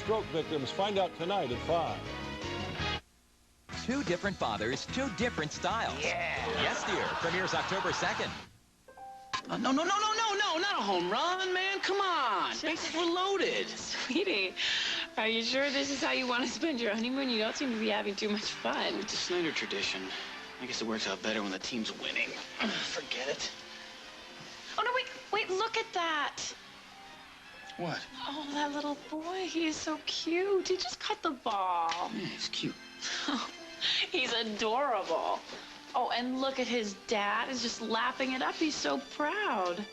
stroke victims. Find out tonight at 5. Two different fathers, two different styles. Yeah. Yes, dear. Premieres October 2nd. No, not a home run, man. Come on. Bases were loaded. Sweetie, are you sure this is how you want to spend your honeymoon? You don't seem to be having too much fun. It's a Snyder tradition. I guess it works out better when the team's winning. Forget it. Oh, no, wait, look at that. What? Oh, that little boy, he is so cute. He just caught the ball. Yeah, he's cute. Oh, he's adorable. Oh, and look at his dad. He's just lapping it up. He's so proud.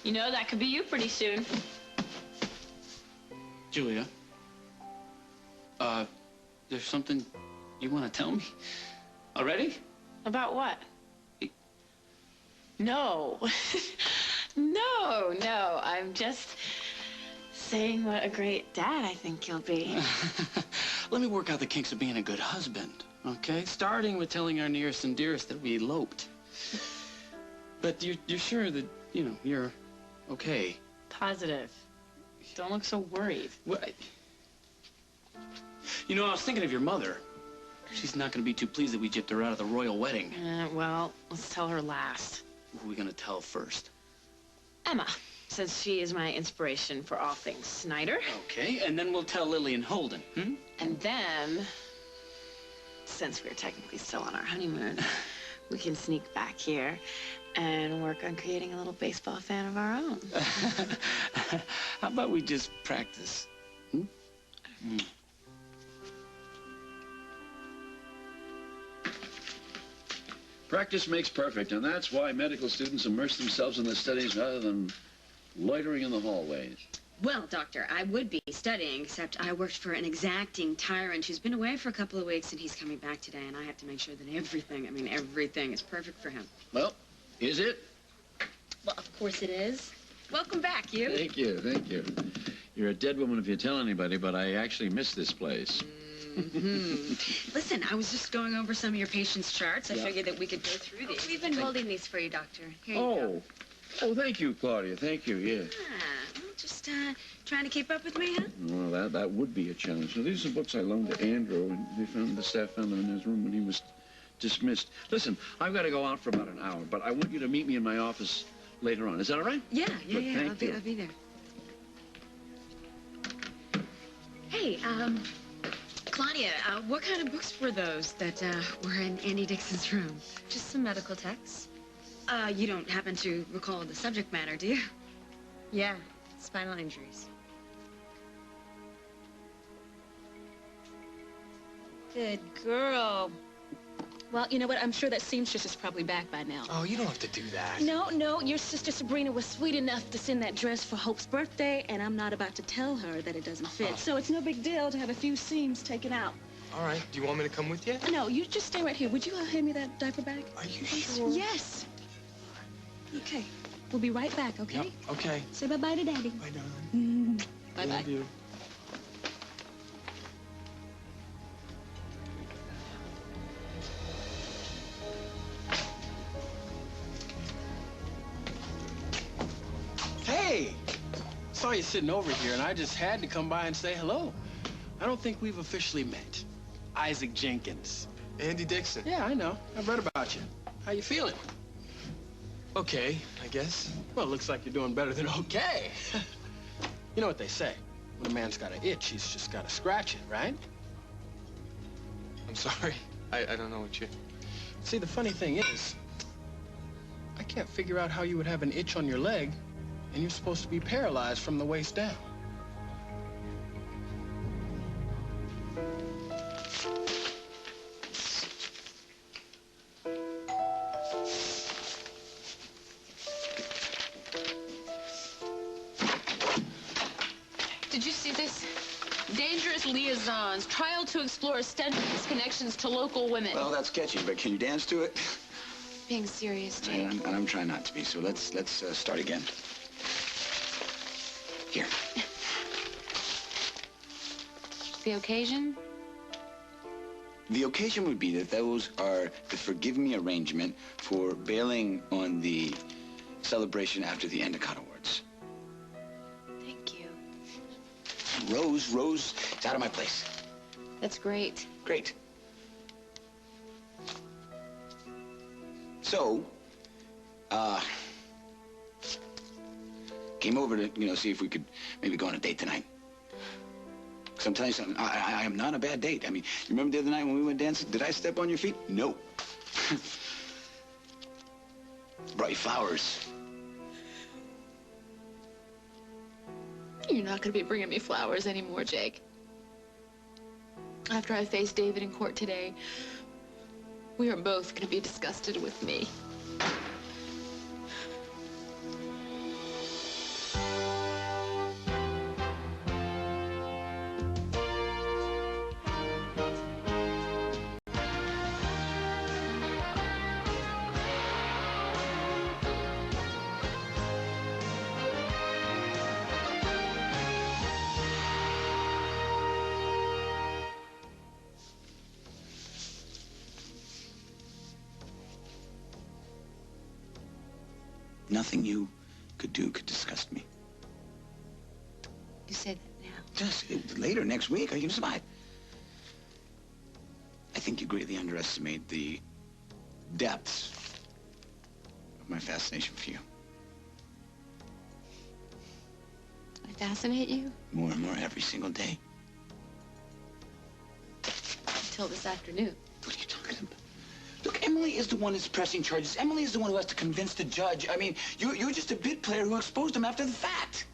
You know, that could be you pretty soon. Julia, there's something you want to tell me already? About what? No. No. I'm just saying what a great dad I think you'll be. Let me work out the kinks of being a good husband, okay? Starting with telling our nearest and dearest that we eloped. But you're sure that, you know, you're okay? Positive. Don't look so worried. What? You know, I was thinking of your mother. She's not going to be too pleased that we gypped her out of the royal wedding. Well, let's tell her last. Who are we going to tell first? Emma, since she is my inspiration for all things Snyder. Okay, and then we'll tell Lily and Holden, hmm? And then, since we're technically still on our honeymoon, we can sneak back here and work on creating a little baseball fan of our own. How about we just practice? Hmm? Practice makes perfect, and that's why medical students immerse themselves in their studies rather than loitering in the hallways. Well, Doctor, I would be studying, except I worked for an exacting tyrant who's been away for a couple of weeks, and he's coming back today, and I have to make sure that everything is perfect for him. Well, is it? Well, of course it is. Welcome back, you. Thank you. You're a dead woman if you tell anybody, but I actually miss this place. Listen, I was just going over some of your patients' charts. I figured that we could go through these. We've been holding these for you, Doctor. Here you go. Oh, thank you, Claudia. Thank you, yeah. Well, just trying to keep up with me, huh? Well, that would be a challenge. So these are books I loaned to Andrew, and the staff found them in his room when he was dismissed. Listen, I've got to go out for about an hour, but I want you to meet me in my office later on. Is that all right? Yeah. Thank you. I'll be there. Hey, Claudia, what kind of books were those that were in Andy Dixon's room? Just some medical texts. You don't happen to recall the subject matter, do you? Yeah, spinal injuries. Good girl. Well, you know what? I'm sure that seamstress is probably back by now. Oh, you don't have to do that. No. Your sister Sabrina was sweet enough to send that dress for Hope's birthday, and I'm not about to tell her that it doesn't fit. So it's no big deal to have a few seams taken out. All right. Do you want me to come with you? No, you just stay right here. Would you hand me that diaper bag? Are you sure? Yes. Okay. We'll be right back, okay? Yep. Okay. Say bye-bye to Daddy. Bye, darling. Bye-bye. Love you. Hey! Saw you sitting over here, and I just had to come by and say hello. I don't think we've officially met. Isaac Jenkins. Andy Dixon. Yeah, I know. I've read about you. How you feeling? Okay, I guess. Well, it looks like you're doing better than okay. You know what they say. When a man's got an itch, he's just got to scratch it, right? I'm sorry. I don't know what you... See, the funny thing is, I can't figure out how you would have an itch on your leg, and you're supposed to be paralyzed from the waist down. Did you see this? Dangerous liaisons, trial to explore ostentatious connections to local women. Well, that's catchy, but can you dance to it? Being serious, Jake. And I'm trying not to be, so let's start again. Here. The occasion? The occasion would be that those are the forgive me arrangement for bailing on the celebration after the Endicott Awards. Thank you. Rose is out of my place. That's great. Great. So, came over to, see if we could maybe go on a date tonight. Because I'm telling you something, I am not a bad date. I mean, you remember the other night when we went dancing? Did I step on your feet? No. Brought you flowers. You're not going to be bringing me flowers anymore, Jake. After I faced David in court today, we are both going to be disgusted with me. Nothing you could do could disgust me. You say that now. Just later, next week, I can survive. I think you greatly underestimate the depths of my fascination for you. I fascinate you? More and more every single day. Until this afternoon. What are you talking about? Look, Emily is the one that's pressing charges. Emily is the one who has to convince the judge. I mean, you're just a bid player who exposed him after the fact.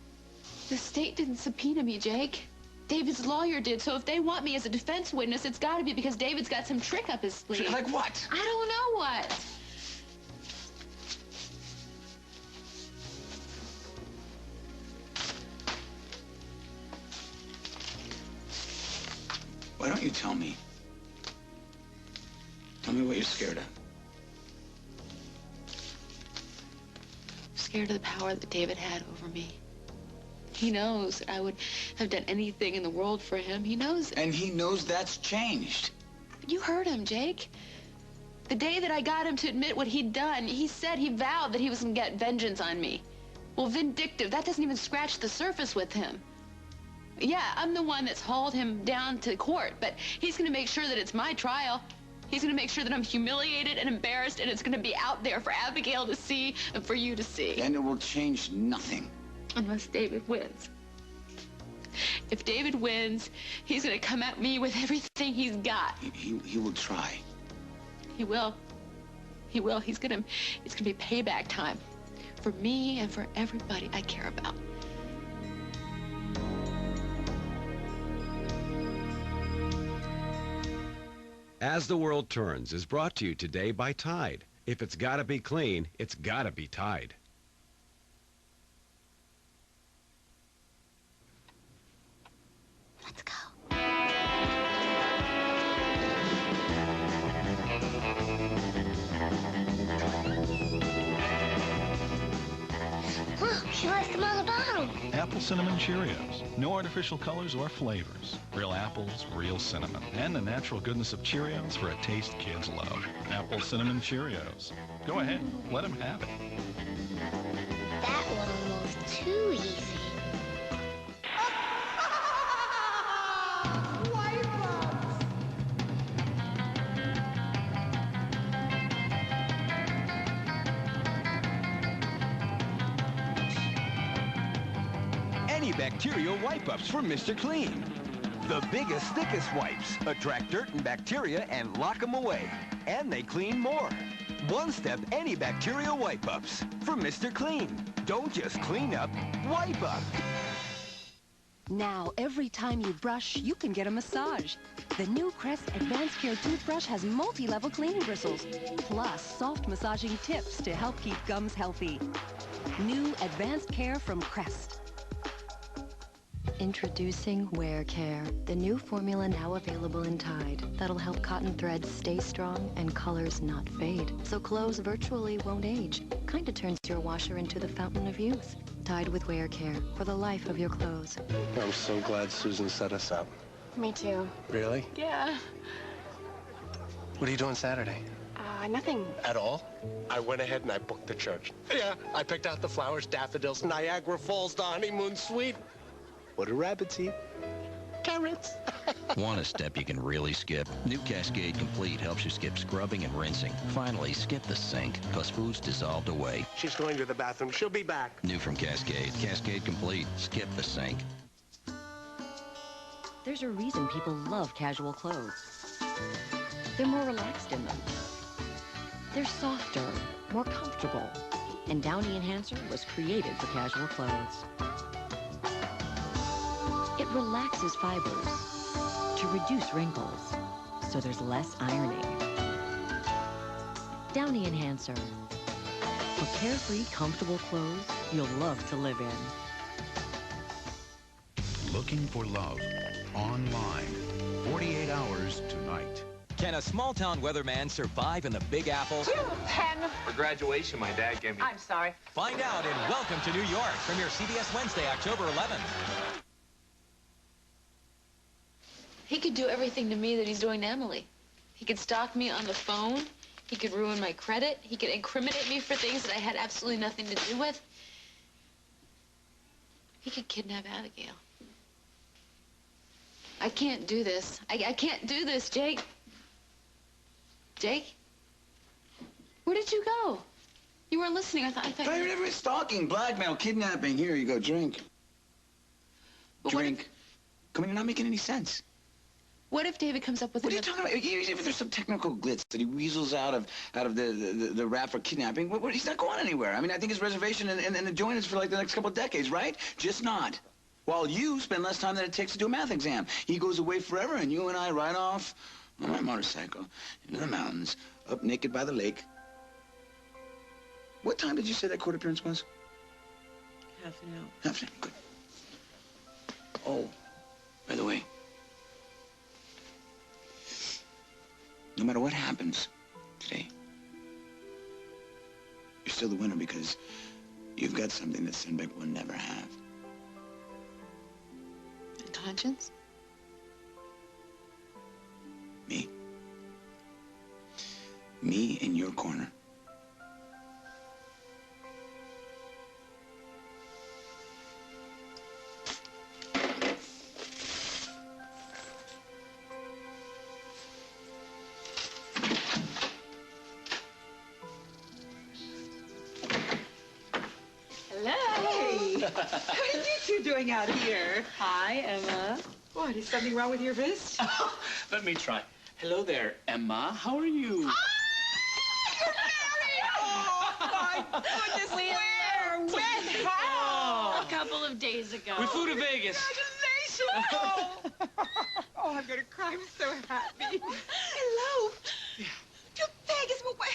The state didn't subpoena me, Jake. David's lawyer did, so if they want me as a defense witness, it's got to be because David's got some trick up his sleeve. Like what? I don't know what. Why don't you tell me? Tell me what you're scared of. Scared of the power that David had over me. He knows I would have done anything in the world for him. He knows it. And he knows that's changed. You heard him, Jake. The day that I got him to admit what he'd done, he vowed that he was going to get vengeance on me. Well, vindictive, that doesn't even scratch the surface with him. Yeah, I'm the one that's hauled him down to court, but he's going to make sure that it's my trial. He's going to make sure that I'm humiliated and embarrassed, and it's going to be out there for Abigail to see and for you to see. And it will change nothing. Unless David wins. If David wins, he's going to come at me with everything he's got. He will try. He will. He will. It's going to be payback time for me and for everybody I care about. As the World Turns is brought to you today by Tide. If it's gotta be clean, it's gotta be Tide. Let's go. Look, she left them on the bottom. Apple Cinnamon Cheerios. No artificial colors or flavors. Real apples, real cinnamon. And the natural goodness of Cheerios for a taste kids love. Apple Cinnamon Cheerios. Go ahead, let them have it. That one was too easy. Bacterial wipe-ups from Mr. Clean. The biggest, thickest wipes attract dirt and bacteria and lock them away. And they clean more. One-step antibacterial wipe-ups from Mr. Clean. Don't just clean up, wipe up. Now, every time you brush, you can get a massage. The new Crest Advanced Care toothbrush has multi-level cleaning bristles, plus soft massaging tips to help keep gums healthy. New Advanced Care from Crest. Introducing Wear Care, the new formula now available in Tide that'll help cotton threads stay strong and colors not fade. So clothes virtually won't age. Kinda turns your washer into the fountain of youth. Tide with Wear Care for the life of your clothes. I'm so glad Susan set us up. Me too. Really? Yeah. What are you doing Saturday? Nothing. At all? I went ahead and I booked the church. Yeah, I picked out the flowers, daffodils, Niagara Falls, the honeymoon suite. What do rabbits eat? Carrots. Want a step you can really skip? New Cascade Complete helps you skip scrubbing and rinsing. Finally, skip the sink, plus food's dissolved away. She's going to the bathroom. She'll be back. New from Cascade. Cascade Complete. Skip the sink. There's a reason people love casual clothes. They're more relaxed in them. They're softer, more comfortable. And Downy Enhancer was created for casual clothes. It relaxes fibers to reduce wrinkles, so there's less ironing. Downy Enhancer. For carefree, comfortable clothes you'll love to live in. Looking for love. Online. 48 hours tonight. Can a small-town weatherman survive in the Big Apple? Do you have a pen? For graduation, my dad gave me. I'm sorry. Find out in Welcome to New York. Premiere CBS Wednesday, October 11th. He could do everything to me that he's doing to Emily. He could stalk me on the phone. He could ruin my credit. He could incriminate me for things that I had absolutely nothing to do with. He could kidnap Abigail. I can't do this. I can't do this, Jake. Jake? Where did you go? You weren't listening. I thought Everybody's stalking, blackmail, kidnapping. Here you go, drink. Drink. Come on, you're not making any sense. What if David comes up with... What are you talking about? If there's some technical glitch that he weasels out of the rap for kidnapping, he's not going anywhere. I mean, I think his reservation and the joint is for like the next couple of decades, right? Just not. While you spend less time than it takes to do a math exam. He goes away forever, and you and I ride off on my motorcycle into the mountains, up naked by the lake. What time did you say that court appearance was? Half an hour. Half an hour, good. Oh, by the way, no matter what happens today, you're still the winner because you've got something that Sinbeck will never have. A conscience? Me. Me in your corner. What are you two doing out here? Hi, Emma. What, is something wrong with your wrist? Let me try. Hello there, Emma. How are you? Oh, my goodness, we're wed. How? A couple of days ago. We flew to Vegas. Congratulations! Oh, I'm going to cry. I'm so happy. Hello. Yeah. To Vegas? Well, why?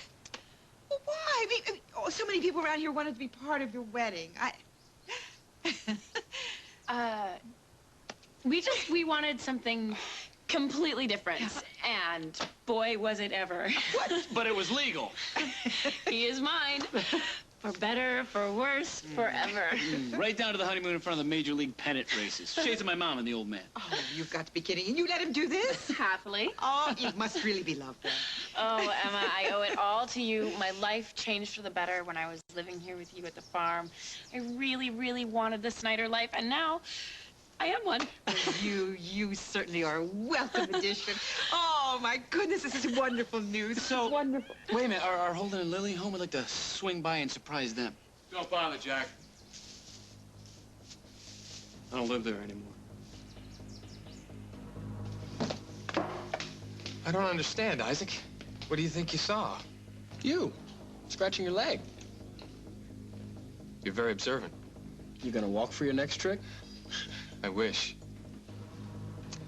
I mean, so many people around here wanted to be part of your wedding. We wanted something completely different. And boy, was it ever. What? But it was legal. He is mine. For better, for worse, forever. Right down to the honeymoon in front of the Major League pennant races. Shades of my mom and the old man. Oh, you've got to be kidding. And you let him do this? Happily. Oh, you must really be loved then. Oh, Emma, I owe it all to you. My life changed for the better when I was living here with you at the farm. I really, really wanted the Snyder life, and now I am one. You certainly are a welcome addition. Oh, my goodness, this is wonderful news. So wonderful. Wait a minute, are Holden and Lily home? I'd like to swing by and surprise them. Don't bother, Jack. I don't live there anymore. I don't understand, Isaac. What do you think you saw? You, scratching your leg. You're very observant. You gonna walk for your next trick? I wish.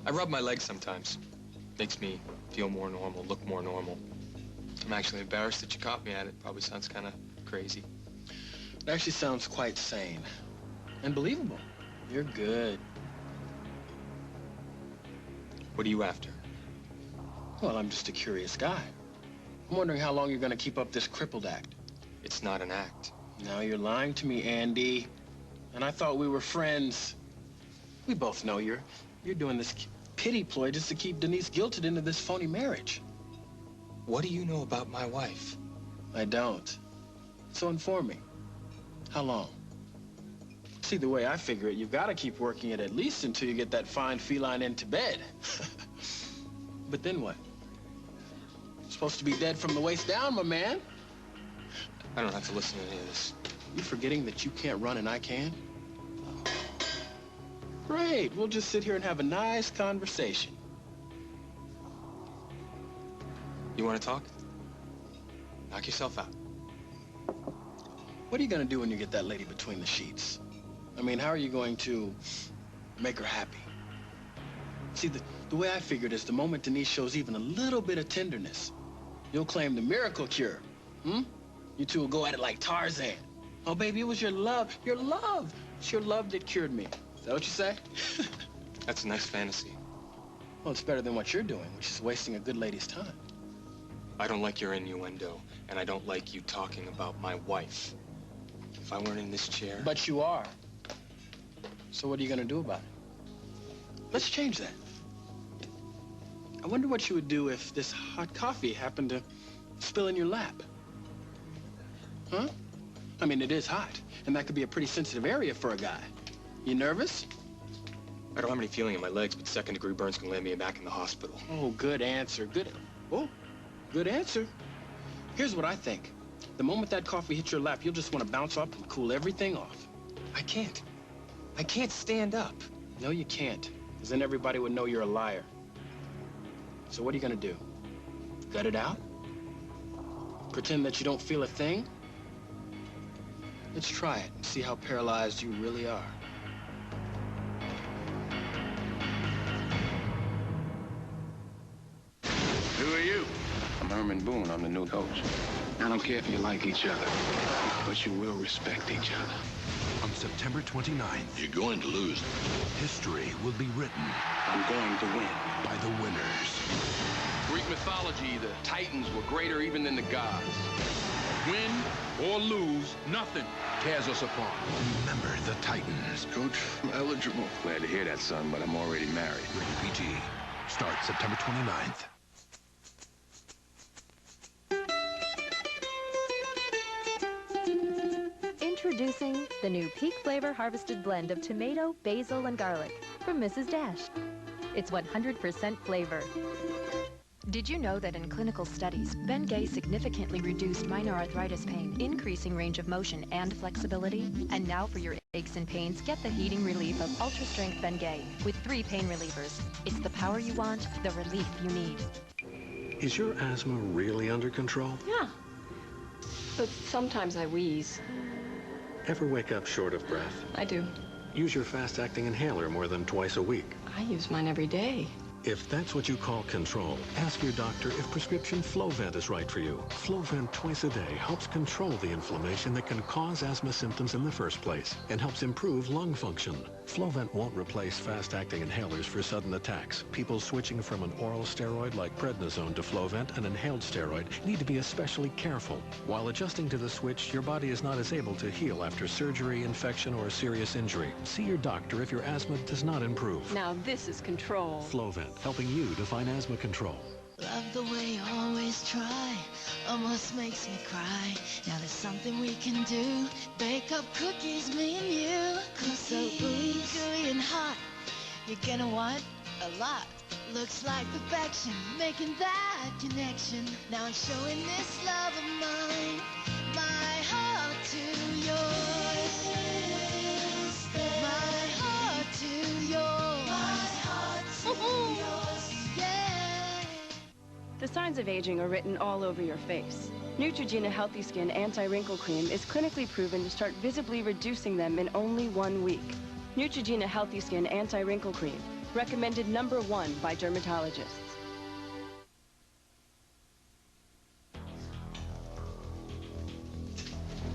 I rub my leg sometimes. Makes me feel more normal, look more normal. I'm actually embarrassed that you caught me at it. Probably sounds kind of crazy. It actually sounds quite sane. And believable. You're good. What are you after? Well, I'm just a curious guy. I'm wondering how long you're gonna keep up this crippled act. It's not an act. Now you're lying to me, Andy. And I thought we were friends. We both know you're doing this pity ploy just to keep Denise guilted into this phony marriage. What do you know about my wife? I don't. So inform me. How long? See, the way I figure it, you've got to keep working it at least until you get that fine feline into bed. But then what? Supposed to be dead from the waist down, my man. I don't have to listen to any of this. You forgetting that you can't run and I can? Great. We'll just sit here and have a nice conversation. You want to talk? Knock yourself out. What are you going to do when you get that lady between the sheets? I mean, how are you going to make her happy? See, the way I figured is the moment Denise shows even a little bit of tenderness, you'll claim the miracle cure. You two will go at it like Tarzan. Oh, baby, it was your love. Your love. It's your love that cured me. Is that what you say? That's a nice fantasy. Well, it's better than what you're doing, which is wasting a good lady's time. I don't like your innuendo, and I don't like you talking about my wife. If I weren't in this chair... But you are. So what are you going to do about it? Let's change that. I wonder what you would do if this hot coffee happened to spill in your lap. Huh? I mean, it is hot, and that could be a pretty sensitive area for a guy. You nervous? I don't have any feeling in my legs, but second-degree burns can land me back in the hospital. Oh, good answer. Good answer. Here's what I think. The moment that coffee hits your lap, you'll just want to bounce up and cool everything off. I can't. I can't stand up. No, you can't, because then everybody would know you're a liar. So what are you going to do? Gut it out? Pretend that you don't feel a thing? Let's try it and see how paralyzed you really are. Who are you? I'm Herman Boone. I'm the new coach. I don't care if you like each other, but you will respect each other. On September 29th, You're going to lose. history will be written I'm going to win. by the winners. Greek mythology, the Titans were greater even than the gods. Win or lose, nothing tears us apart. Remember the Titans. Coach, I'm eligible. Glad to hear that, son, but I'm already married. Rated PG. Starts September 29th. Introducing the new Peak Flavor Harvested Blend of tomato, basil, and garlic from Mrs. Dash. It's 100% flavor. Did you know that in clinical studies, Bengay significantly reduced minor arthritis pain, increasing range of motion and flexibility? And now for your aches and pains, get the heating relief of Ultra Strength Bengay with 3 pain relievers. It's the power you want, the relief you need. Is your asthma really under control? Yeah, but sometimes I wheeze. Ever wake up short of breath? I do. Use your fast-acting inhaler more than twice a week. I use mine every day. If that's what you call control, ask your doctor if prescription Flovent is right for you. Flovent twice a day helps control the inflammation that can cause asthma symptoms in the first place and helps improve lung function. Flovent won't replace fast-acting inhalers for sudden attacks. People switching from an oral steroid like prednisone to Flovent, an inhaled steroid, need to be especially careful. While adjusting to the switch, your body is not as able to heal after surgery, infection, or serious injury. See your doctor if your asthma does not improve. Now this is control. Flovent, helping you define asthma control. Love the way you always try, almost makes me cry. Now there's something we can do, bake up cookies, me and you. Cookies, gooey and hot, you're gonna want a lot. Looks like perfection, making that connection. Now I'm showing this love of mine, my heart to yours, my heart to yours, my heart to yours, yeah. The signs of aging are written all over your face. Neutrogena Healthy Skin Anti-Wrinkle Cream is clinically proven to start visibly reducing them in only 1 week. Neutrogena Healthy Skin Anti-Wrinkle Cream, recommended #1 by dermatologists.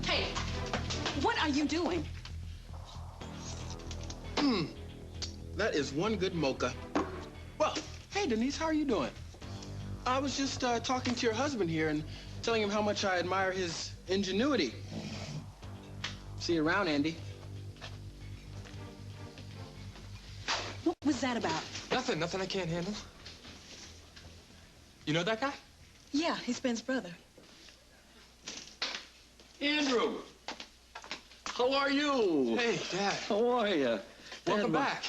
Hey, what are you doing? That is one good mocha. Well, hey, Denise, how are you doing? I was just talking to your husband here and telling him how much I admire his ingenuity. See you around, Andy. What was that about? Nothing I can't handle. You know that guy? Yeah, he's Ben's brother. Andrew! How are you? Hey, Dad. How are you? Welcome back.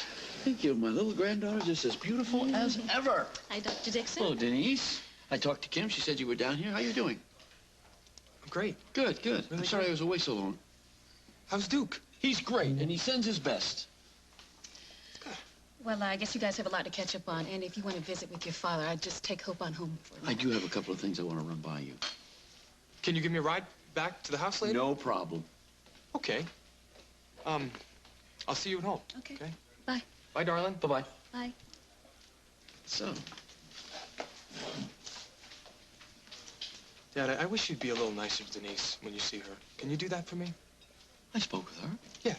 Thank you. My little granddaughter's just as beautiful as ever. Hi, Dr. Dixon. Hello, Denise. I talked to Kim. She said you were down here. How you doing? I'm great. Good, good. I'm sorry I was away so long. How's Duke? He's great, and he sends his best. Well, I guess you guys have a lot to catch up on. Andy, if you want to visit with your father, I'd just take Hope on home for a I do have a couple of things I want to run by you. Can you give me a ride back to the house later? No problem. Okay. I'll see you at home. Okay. Bye. Bye, darling. Bye-bye. Bye. So, Dad, I wish you'd be a little nicer to Denise when you see her. Can you do that for me? I spoke with her. Yeah.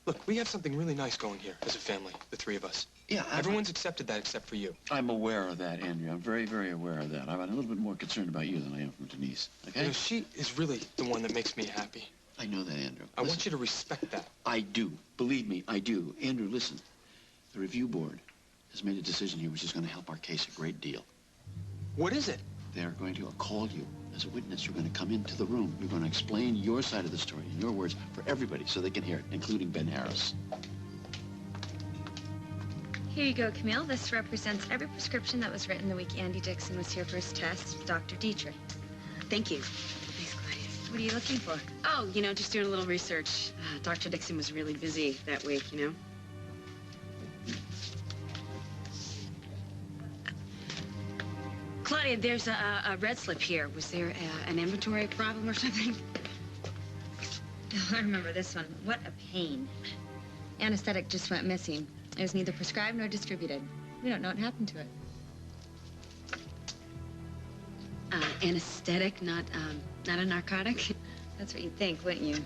Look, we have something really nice going here as a family, the three of us. Yeah, everyone's accepted that except for you. I'm aware of that, Andrea. I'm very, very aware of that. I'm a little bit more concerned about you than I am from Denise, okay? You know, she is really the one that makes me happy. I know that, Andrew. I want you to respect that. I do. Believe me, I do. Andrew, listen. The review board has made a decision here which is going to help our case a great deal. What is it? They're going to call you as a witness. You're going to come into the room. You're going to explain your side of the story in your words for everybody so they can hear it, including Ben Harris. Here you go, Camille. This represents every prescription that was written the week Andy Dixon was here for his test with Dr. Dietrich. Thank you. Thanks, Claudia. What are you looking for? Oh, you know, just doing a little research. Dr. Dixon was really busy that week, you know? Claudia, there's a red slip here. Was there an inventory problem or something? Oh, I remember this one. What a pain. Anesthetic just went missing. It was neither prescribed nor distributed. We don't know what happened to it. Anesthetic, not a narcotic? That's what you'd think, wouldn't you?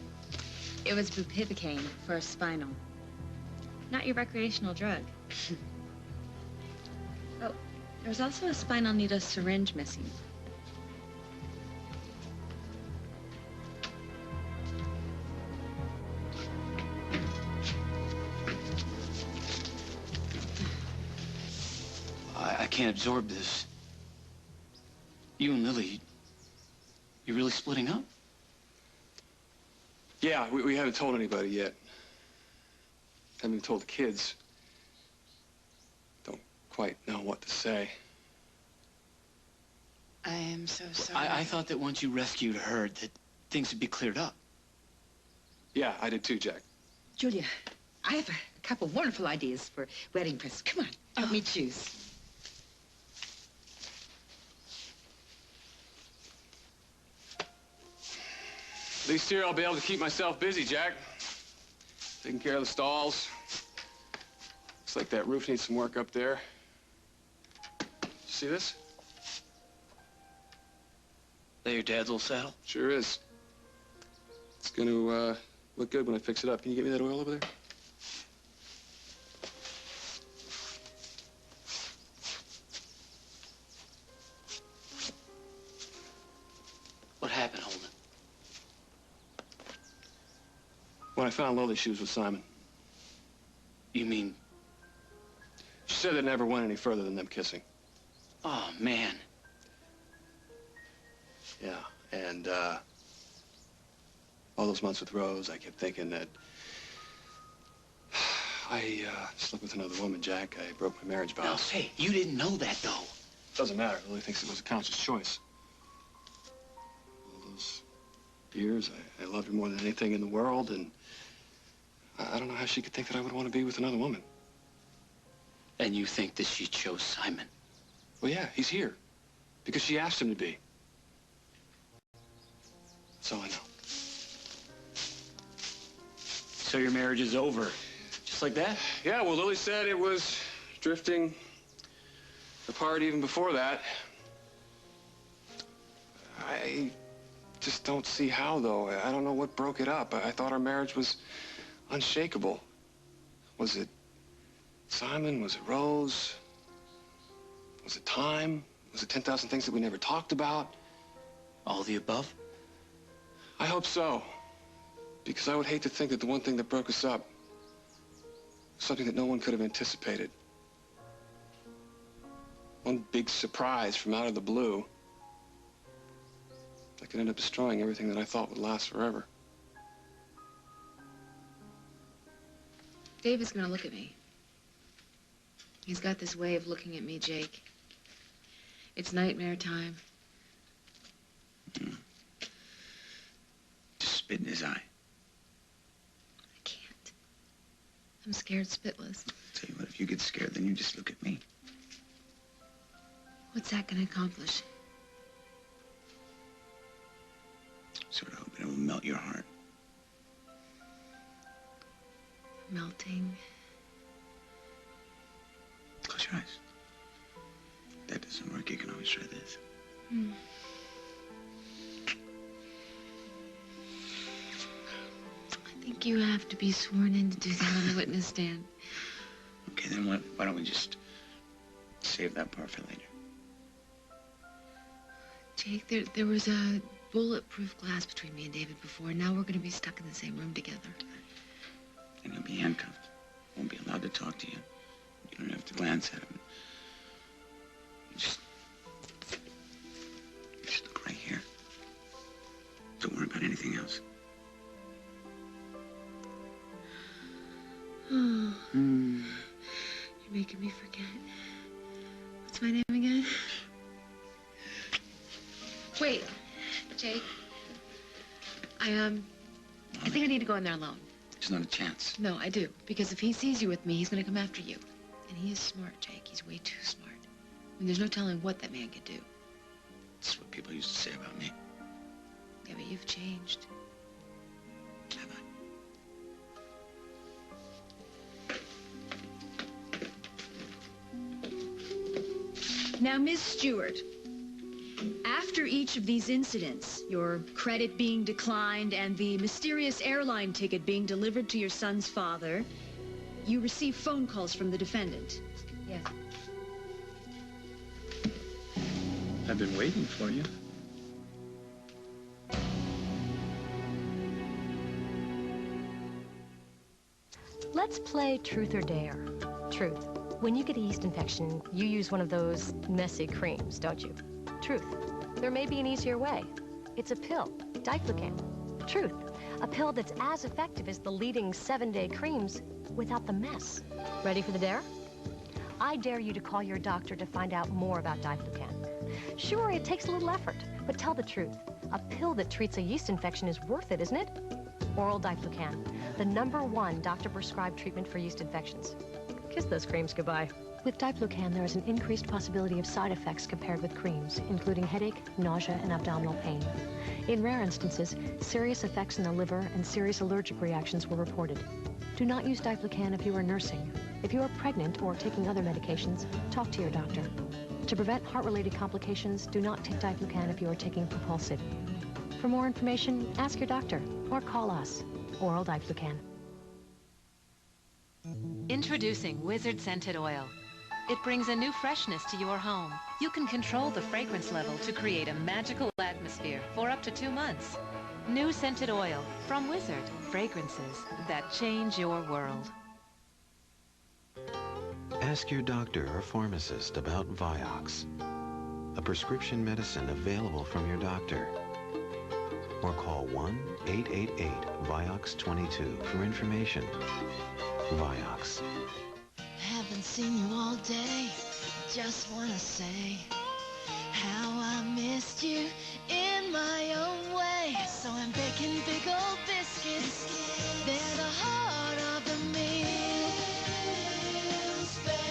It was bupivacaine for a spinal. Not your recreational drug. Oh, there was also a spinal needle syringe missing. I can't absorb this. You and Lily, you're really splitting up? Yeah, we haven't told anybody yet. Haven't even told the kids. Don't quite know what to say. I am so sorry. I thought that once you rescued her, that things would be cleared up. Yeah, I did too, Jack. Julia, I have a couple wonderful ideas for wedding presents. Come on, help me choose. At least here I'll be able to keep myself busy, Jack. Taking care of the stalls. Looks like that roof needs some work up there. See this? That your dad's old saddle? Sure is. It's gonna look good when I fix it up. Can you get me that oil over there? What happened, Holman? When I found Lily, she was with Simon. You mean? She said it never went any further than them kissing. Oh, man. Yeah, and all those months with Rose, I kept thinking that I slept with another woman, Jack. I broke my marriage vows. Now, say, you didn't know that, though. Doesn't matter. Lily thinks it was a conscious choice. All those years, I loved her more than anything in the world, and I don't know how she could think that I would want to be with another woman. And you think that she chose Simon? Well, yeah, he's here. Because she asked him to be. That's all I know. So your marriage is over? Just like that? Yeah, well, Lily said it was drifting apart even before that. I just don't see how, though. I don't know what broke it up. I thought our marriage was unshakable. Was it Simon? Was it Rose? Was it time? Was it 10,000 things that we never talked about? All the above? I hope so. Because I would hate to think that the one thing that broke us up was something that no one could have anticipated. One big surprise from out of the blue that could end up destroying everything that I thought would last forever. David's gonna look at me. He's got this way of looking at me, Jake. It's nightmare time. Just spit in his eye. I can't. I'm scared spitless. Tell you what, if you get scared, then you just look at me. What's that gonna accomplish? Sort of hoping it will melt your heart. Melting. Close your eyes. If that doesn't work, you can always try this. I think you have to be sworn in to do that on the witness stand. Okay, then why don't we just save that part for later? Jake, there was a bulletproof glass between me and David before, and now we're gonna be stuck in the same room together. And you'll be handcuffed. Won't be allowed to talk to you. You don't have to glance at him. Just look right here. Don't worry about anything else. Oh. You're making me forget. What's my name again? Wait, Jake. I think I need to go in there alone. There's not a chance. No, I do. Because if he sees you with me, he's gonna come after you. And he is smart, Jake. He's way too smart. I mean, there's no telling what that man could do. That's what people used to say about me. Yeah, but you've changed. Have I? Now, Miss Stewart, after each of these incidents, your credit being declined and the mysterious airline ticket being delivered to your son's father, you receive phone calls from the defendant. Yes. I've been waiting for you. Let's play truth or dare. Truth. When you get a yeast infection, you use one of those messy creams, don't you? Truth. There may be an easier way. It's a pill, Diflucan. Truth. A pill that's as effective as the leading 7-day creams without the mess. Ready for the dare? I dare you to call your doctor to find out more about Diflucan. Sure, it takes a little effort, but tell the truth. A pill that treats a yeast infection is worth it, isn't it? Oral Diflucan, the #1 doctor-prescribed treatment for yeast infections. Kiss those creams goodbye. With Diflucan, there is an increased possibility of side effects compared with creams, including headache, nausea, and abdominal pain. In rare instances, serious effects in the liver and serious allergic reactions were reported. Do not use Diflucan if you are nursing. If you are pregnant or taking other medications, talk to your doctor. To prevent heart-related complications, do not take Diflucan if you are taking Propulsive. For more information, ask your doctor or call us. Oral Diflucan. Introducing Wizard Scented Oil. It brings a new freshness to your home. You can control the fragrance level to create a magical atmosphere for up to 2 months. New scented oil from Wizard. Fragrances that change your world. Ask your doctor or pharmacist about Vioxx, a prescription medicine available from your doctor. Or call 1-888-VIOXX22 for information. Vioxx. Haven't seen you all day. Just wanna say how I missed you in my own way. So I'm baking big old biscuits. They're the heart of the meal.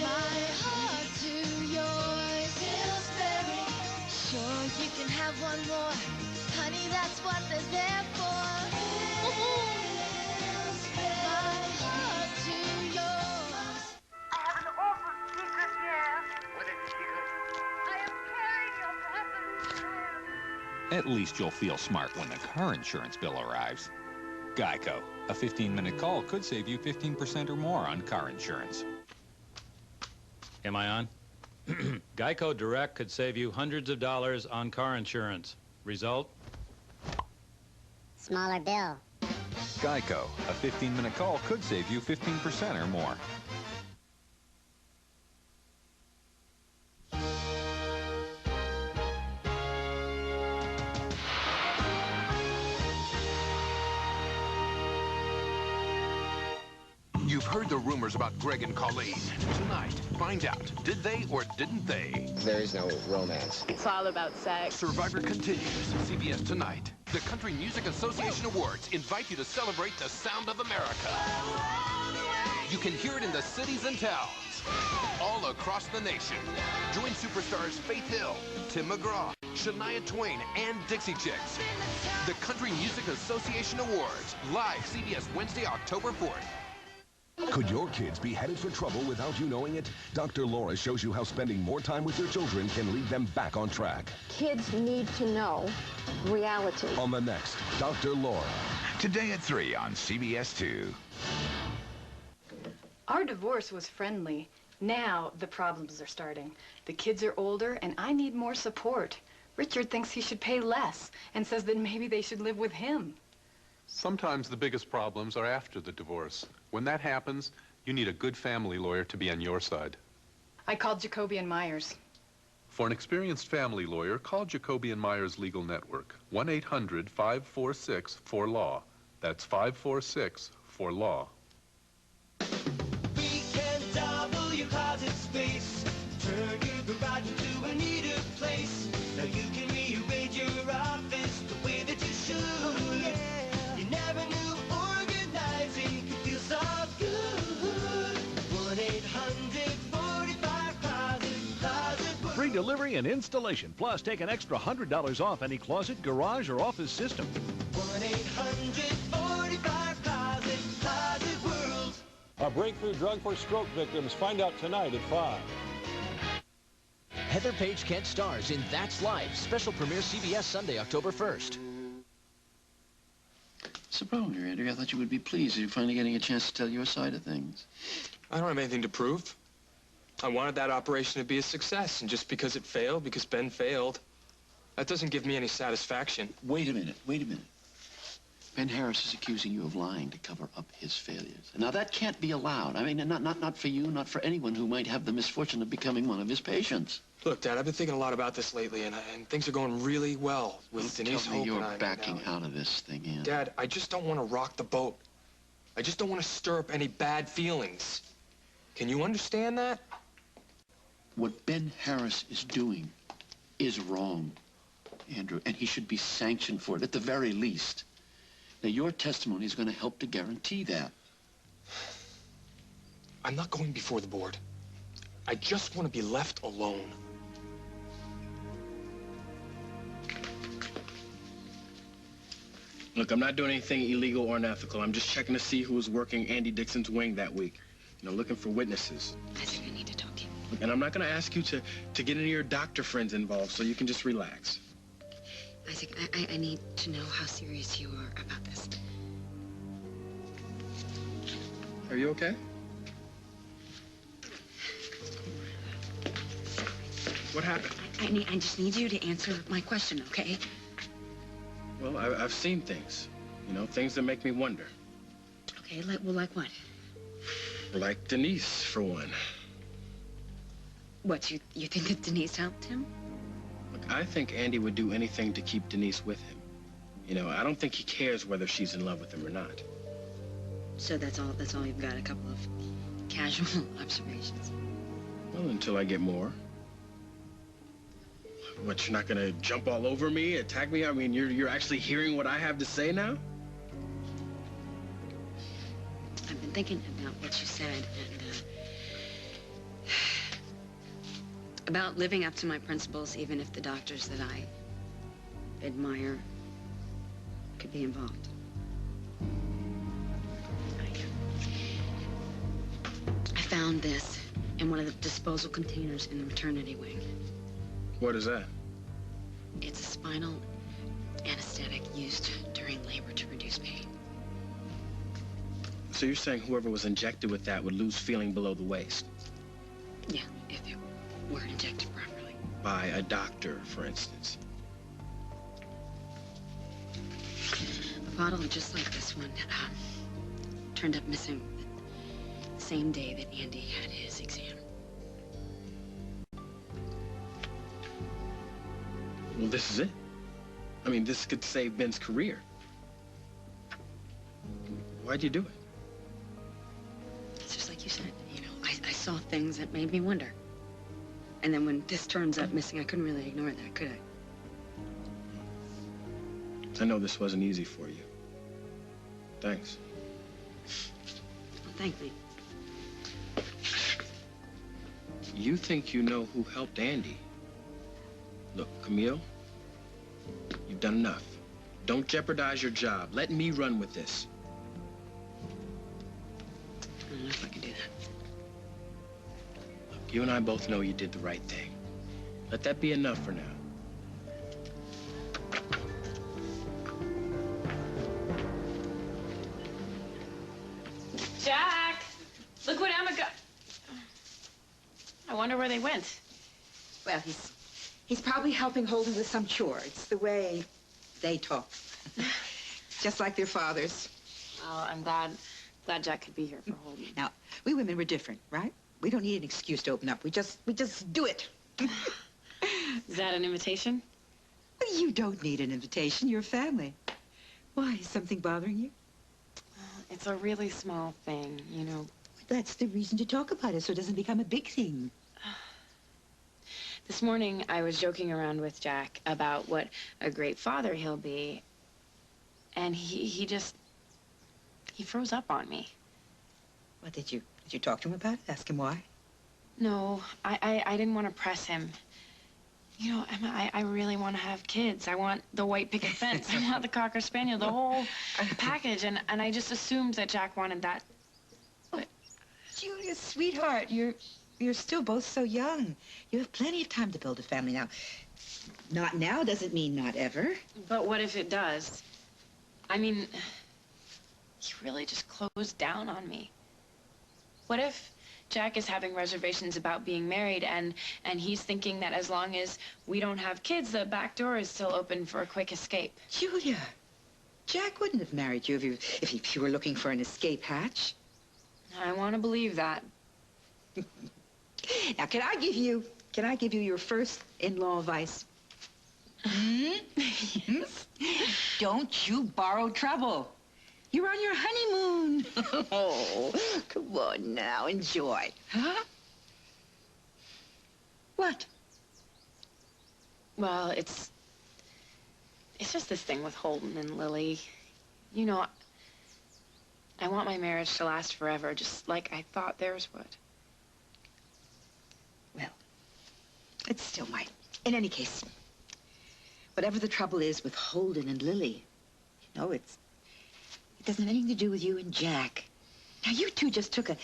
My heart to yours. Pillsbury. Sure, you can have one more. Honey, that's what they're there for. My heart to yours. I have an awful secret here. What is the secret? I am carrying your precious child. At least you'll feel smart when the car insurance bill arrives. Geico. A 15-minute call could save you 15% or more on car insurance. Am I on? Geico Direct could save you hundreds of dollars on car insurance. Result? Smaller bill. Geico. A 15-minute call could save you 15% or more. You've heard the rumors about Greg and Colleen. Tonight, find out, did they or didn't they? There is no romance. It's all about sex. Survivor continues, CBS tonight. The Country Music Association Awards invite you to celebrate the sound of America. You can hear it in the cities and towns, all across the nation. Join superstars Faith Hill, Tim McGraw, Shania Twain, and Dixie Chicks. The Country Music Association Awards, live CBS Wednesday, October 4th. Could your kids be headed for trouble without you knowing it? Dr. Laura shows you how spending more time with your children can lead them back on track. Kids need to know reality. On the next, Dr. Laura. Today at 3 on CBS 2. Our divorce was friendly. Now the problems are starting. The kids are older, and I need more support. Richard thinks he should pay less and says that maybe they should live with him. Sometimes the biggest problems are after the divorce. When that happens, you need a good family lawyer to be on your side. I called Jacoby and Myers. For an experienced family lawyer, call Jacoby and Myers Legal Network. 1-800-546-4LAW. That's 546-4LAW. We can double your closet space. Turn your garage into a neater place. Now you can rearrange your office the way that you should. Oh, yeah. You never knew organizing could feel so good. 1-800-45-Closet. Free delivery and installation. Plus, take an extra $100 off any closet, garage, or office system. 1-800-45-Closet. Closet World. A breakthrough drug for stroke victims. Find out tonight at 5. Heather Page Kent stars in That's Life. Special premiere CBS Sunday, October 1st. What's the problem here, Andrew? I thought you would be pleased. You're finally getting a chance to tell your side of things. I don't have anything to prove. I wanted that operation to be a success, and just because it failed, because Ben failed, that doesn't give me any satisfaction. Wait a minute. Ben Harris is accusing you of lying to cover up his failures. Now, that can't be allowed. I mean, not for you, not for anyone who might have the misfortune of becoming one of his patients. Look, Dad, I've been thinking a lot about this lately, and things are going really well with Denise Hope and I. You're backing out of this thing, Ian. Dad, I just don't want to rock the boat. I just don't want to stir up any bad feelings. Can you understand that? What Ben Harris is doing is wrong, Andrew, and he should be sanctioned for it, at the very least. Now, your testimony is going to help to guarantee that. I'm not going before the board. I just want to be left alone. Look, I'm not doing anything illegal or unethical. I'm just checking to see who was working Andy Dixon's wing that week. You know, looking for witnesses. I think I need to talk to you. Look, and I'm not going to ask you to get any of your doctor friends involved, so you can just relax. Isaac, I need to know how serious you are about this. Are you okay? What happened? I just need you to answer my question, okay? Well, I've seen things. You know, things that make me wonder. Okay, like what? Like Denise, for one. What, you think that Denise helped him? Look, I think Andy would do anything to keep Denise with him. You know, I don't think he cares whether she's in love with him or not. So that's all you've got, a couple of casual observations. Well, until I get more. What, you're not gonna jump all over me, attack me? I mean, you're actually hearing what I have to say now? I've been thinking about what you said and about living up to my principles, even if the doctors that I admire could be involved. I found this in one of the disposal containers in the maternity wing. What is that? It's a spinal anesthetic used during labor to reduce pain. So you're saying whoever was injected with that would lose feeling below the waist? Yeah, if it were injected properly. By a doctor, for instance. A bottle just like this one turned up missing the same day that Andy had his exam. Well, this is it. I mean, this could save Ben's career. Why'd you do it? saw things that made me wonder. And then when this turns up missing, I couldn't really ignore that, could I? I know this wasn't easy for you. Thanks. Well, thank me. You think you know who helped Andy? Look, Camille, you've done enough. Don't jeopardize your job. Let me run with this. I don't know if I can do that. Look, you and I both know you did the right thing. Let that be enough for now. Jack! Look what Emma got. I wonder where they went. Well, he's probably helping Holden with some chore. It's the way they talk. Just like their fathers. Oh, I'm glad Jack could be here for Holden. Now, we women were different, right? We don't need an excuse to open up. We just do it. Is that an invitation? Well, you don't need an invitation. You're family. Why, is something bothering you? It's a really small thing, you know. That's the reason to talk about it, so it doesn't become a big thing. This morning, I was joking around with Jack about what a great father he'll be. And he froze up on me. What, did you talk to him about it? Ask him why? No, I didn't want to press him. You know, Emma, I really want to have kids. I want the white picket fence. I want the Cocker Spaniel, the whole package. And I just assumed that Jack wanted that. But Julia, sweetheart, you're still both so young. You have plenty of time to build a family now. Not now doesn't mean not ever. But what if it does? I mean, he really just closed down on me. What if Jack is having reservations about being married and he's thinking that as long as we don't have kids, the back door is still open for a quick escape? Julia, Jack wouldn't have married you if you were looking for an escape hatch. I want to believe that. Now, can I give you your first in-law advice? Yes. Don't you borrow trouble. You're on your honeymoon. Oh, come on now, enjoy. Huh? What? Well, it's just this thing with Holden and Lily. You know, I want my marriage to last forever, just like I thought theirs would. Well, it still might. In any case, whatever the trouble is with Holden and Lily, you know, it doesn't have anything to do with you and Jack. Now, you two just took a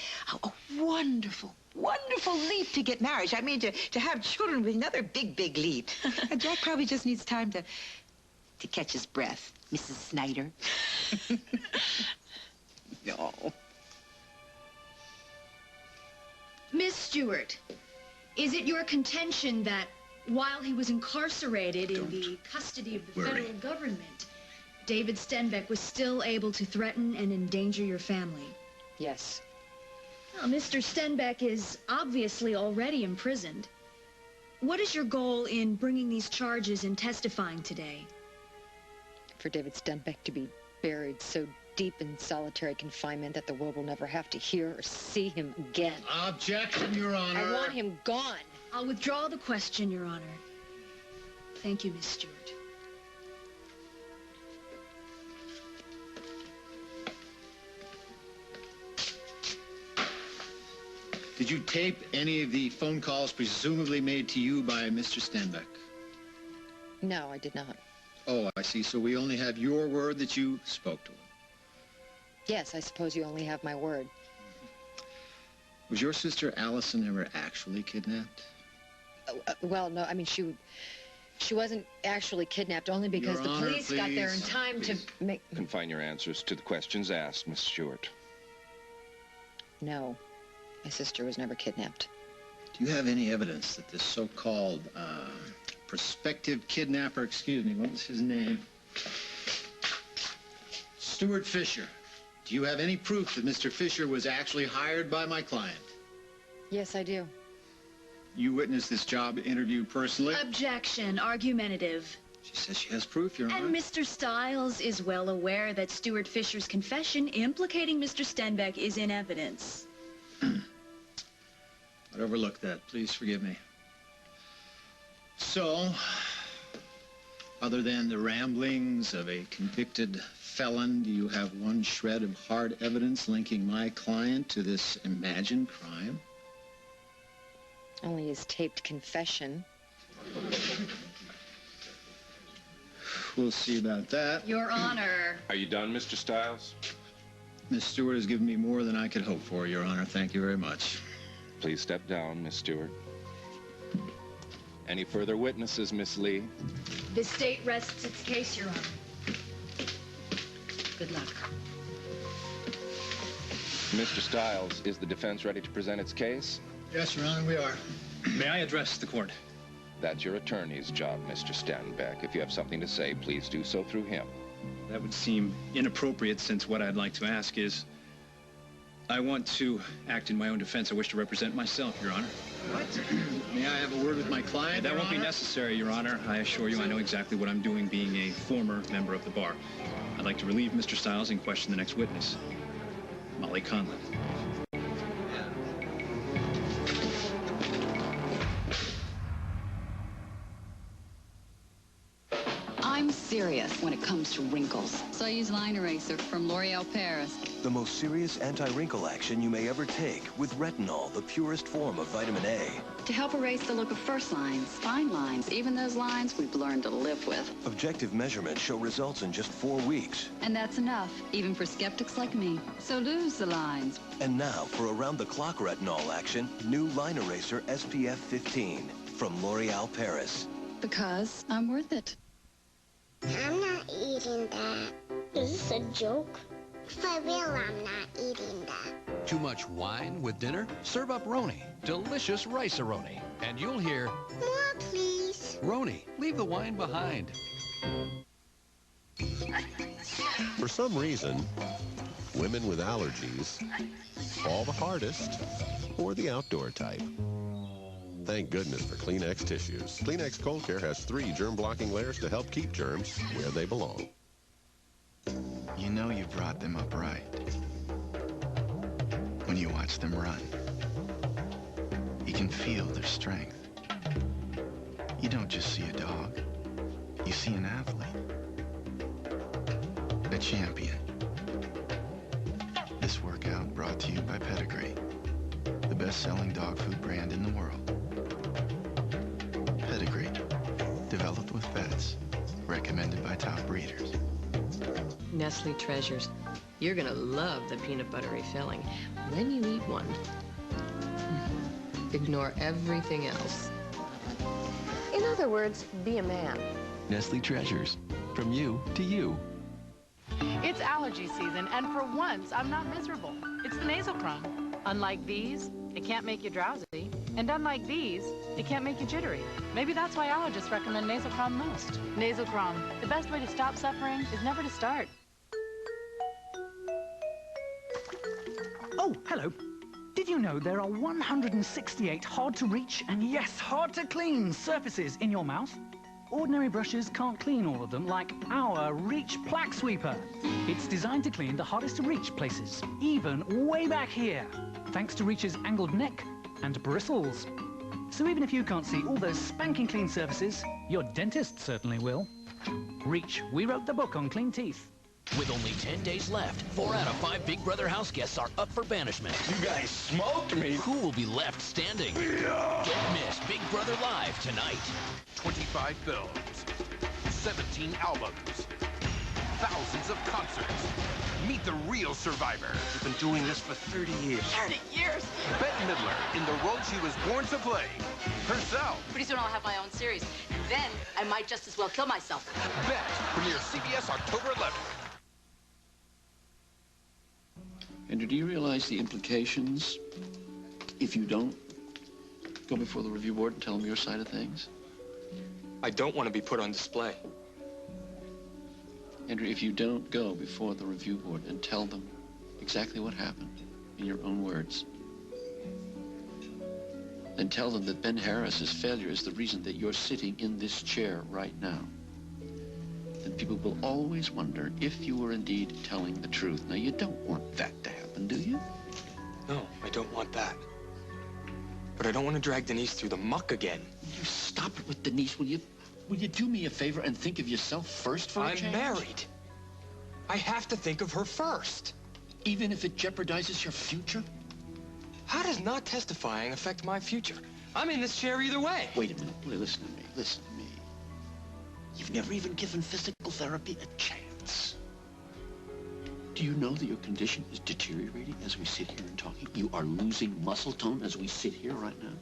wonderful, wonderful leap to get married. I mean, to have children with another big, big leap. And Jack probably just needs time to catch his breath, Mrs. Snyder. No. Miss Stewart, is it your contention that while he was incarcerated in the custody of the federal government, David Stenbeck was still able to threaten and endanger your family? Yes. Well, Mr. Stenbeck is obviously already imprisoned. What is your goal in bringing these charges and testifying today? For David Stenbeck to be buried so deep in solitary confinement that the world will never have to hear or see him again. Objection, Your Honor. I want him gone. I'll withdraw the question, Your Honor. Thank you, Miss Stewart. Did you tape any of the phone calls presumably made to you by Mr. Stenbeck? No, I did not. Oh, I see. So we only have your word that you spoke to him. Yes, I suppose you only have my word. Was your sister Allison ever actually kidnapped? Well, no, I mean, she wasn't actually kidnapped only because Your the Honor, police got there in please. time to make... Confine your answers to the questions asked, Miss Stewart. No, my sister was never kidnapped. Do you have any evidence that this so-called prospective kidnapper, excuse me, what was his name? Stuart Fisher. Do you have any proof that Mr. Fisher was actually hired by my client? Yes, I do. You witnessed this job interview personally? Objection, argumentative. She says she has proof, Your Honor. And Mr. Stiles is well aware that Stuart Fisher's confession implicating Mr. Stenbeck is in evidence. I'd overlooked that. Please forgive me. So, other than the ramblings of a convicted felon, do you have one shred of hard evidence linking my client to this imagined crime? Only his taped confession. We'll see about that. Your Honor. Are you done, Mr. Stiles? Miss Stewart has given me more than I could hope for, Your Honor. Thank you very much. Please step down, Miss Stewart. Any further witnesses, Miss Lee? The state rests its case, Your Honor. Good luck. Mr. Stiles, is the defense ready to present its case? Yes, Your Honor, we are. May I address the court? That's your attorney's job, Mr. Stanbeck. If you have something to say, please do so through him. That would seem inappropriate, since what I'd like to ask is, I want to act in my own defense. I wish to represent myself, Your Honor. What? May I have a word with my client, That Your won't be Honor? necessary, Your Honor. I assure you I know exactly what I'm doing, being a former member of the bar. I'd like to relieve Mr. Stiles and question the next witness, Molly Conlon. I'm serious when it comes to wrinkles. So I use Line Eraser from L'Oreal Paris. The most serious anti-wrinkle action you may ever take with retinol, the purest form of vitamin A. To help erase the look of first lines, fine lines, even those lines we've learned to live with. Objective measurements show results in just 4 weeks. And that's enough, even for skeptics like me. So lose the lines. And now, for around-the-clock retinol action, new Line Eraser SPF 15 from L'Oreal Paris. Because I'm worth it. I'm not eating that. Is this a joke? For real, I'm not eating that. Too much wine with dinner? Serve up Roni, delicious rice-a-roni. And you'll hear, More, please. Roni, leave the wine behind. For some reason, women with allergies fall the hardest for the outdoor type. Thank goodness for Kleenex tissues. Kleenex Cold Care has 3 germ-blocking layers to help keep germs where they belong. You know you brought them up right when you watch them run. You can feel their strength. You don't just see a dog. You see an athlete. A champion. This workout brought to you by Pedigree, the best-selling dog food brand in the world. Pedigree, developed with vets, recommended by top breeders. Nestle Treasures. You're gonna love the peanut buttery filling. When you eat one, ignore everything else. In other words, be a man. Nestle Treasures, from you to you. It's allergy season, and for once, I'm not miserable. It's the Nasal Chrome. Unlike these, it can't make you drowsy. And unlike these, it can't make you jittery. Maybe that's why allergists recommend Nasal Chrome most. Nasal Chrome. The best way to stop suffering is never to start. Oh, hello. Did you know there are 168 hard-to-reach and, yes, hard-to-clean surfaces in your mouth? Ordinary brushes can't clean all of them, like our Reach Plaque Sweeper. It's designed to clean the hardest-to-reach places, even way back here, thanks to Reach's angled neck and bristles. So even if you can't see all those spanking clean surfaces, your dentist certainly will. Reach, we wrote the book on clean teeth. With only 10 days left, 4 out of 5 Big Brother house guests are up for banishment. You guys smoked me. Who will be left standing? Don't miss Big Brother Live tonight. 25 films, 17 albums, thousands of concerts. Meet the real survivor. We've been doing this for 30 years. 30 years? Bette Midler in the role she was born to play. Herself. Pretty soon I'll have my own series. And then I might just as well kill myself. Bette premieres CBS October 11th. Andrew, do you realize the implications if you don't go before the review board and tell them your side of things? I don't want to be put on display. Andrew, if you don't go before the review board and tell them exactly what happened in your own words, then tell them that Ben Harris's failure is the reason that you're sitting in this chair right now, then people will always wonder if you were indeed telling the truth. Now, you don't want that to happen, do you? No, I don't want that. But I don't want to drag Denise through the muck again. You stop it with Denise. Will you do me a favor and think of yourself first for a change? I'm married. I have to think of her first. Even if it jeopardizes your future? How does not testifying affect my future? I'm in this chair either way. Wait a minute. Listen to me. Listen to me. You've never even given physical therapy a chance. Do you know that your condition is deteriorating as we sit here and talking? You are losing muscle tone as we sit here right now.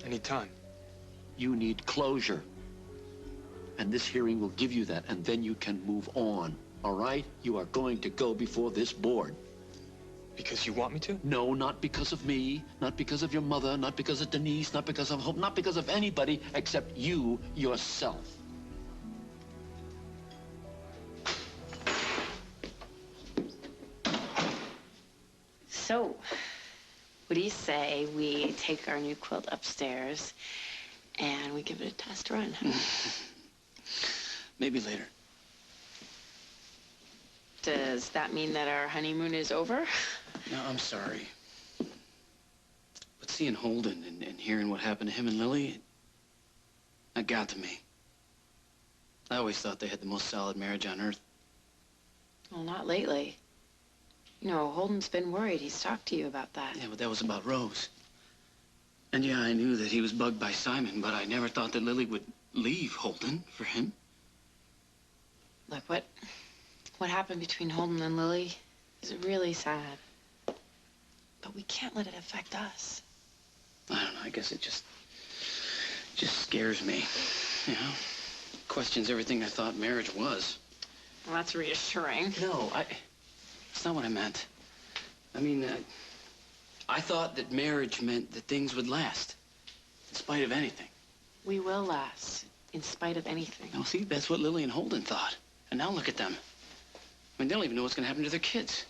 I need time. You need closure. And this hearing will give you that, and then you can move on. All right? You are going to go before this board. Because you want me to? No, not because of me, not because of your mother, not because of Denise, not because of Hope, not because of anybody except you yourself. So, what do you say we take our new quilt upstairs and we give it a test run? Maybe later. Does that mean that our honeymoon is over? No, I'm sorry. But seeing Holden and hearing what happened to him and Lily, that got to me. I always thought they had the most solid marriage on earth. Well, not lately. You know, Holden's been worried. He's talked to you about that. Yeah, but that was about Rose. And yeah, I knew that he was bugged by Simon, but I never thought that Lily would leave Holden for him. Look, what happened between Holden and Lily is really sad. But we can't let it affect us. I don't know, I guess it just scares me, you know? Questions everything I thought marriage was. Well, that's reassuring. No, that's not what I meant. I mean, I thought that marriage meant that things would last, in spite of anything. We will last, in spite of anything. Now, see, that's what Lily and Holden thought. And now look at them. I mean, they don't even know what's going to happen to their kids.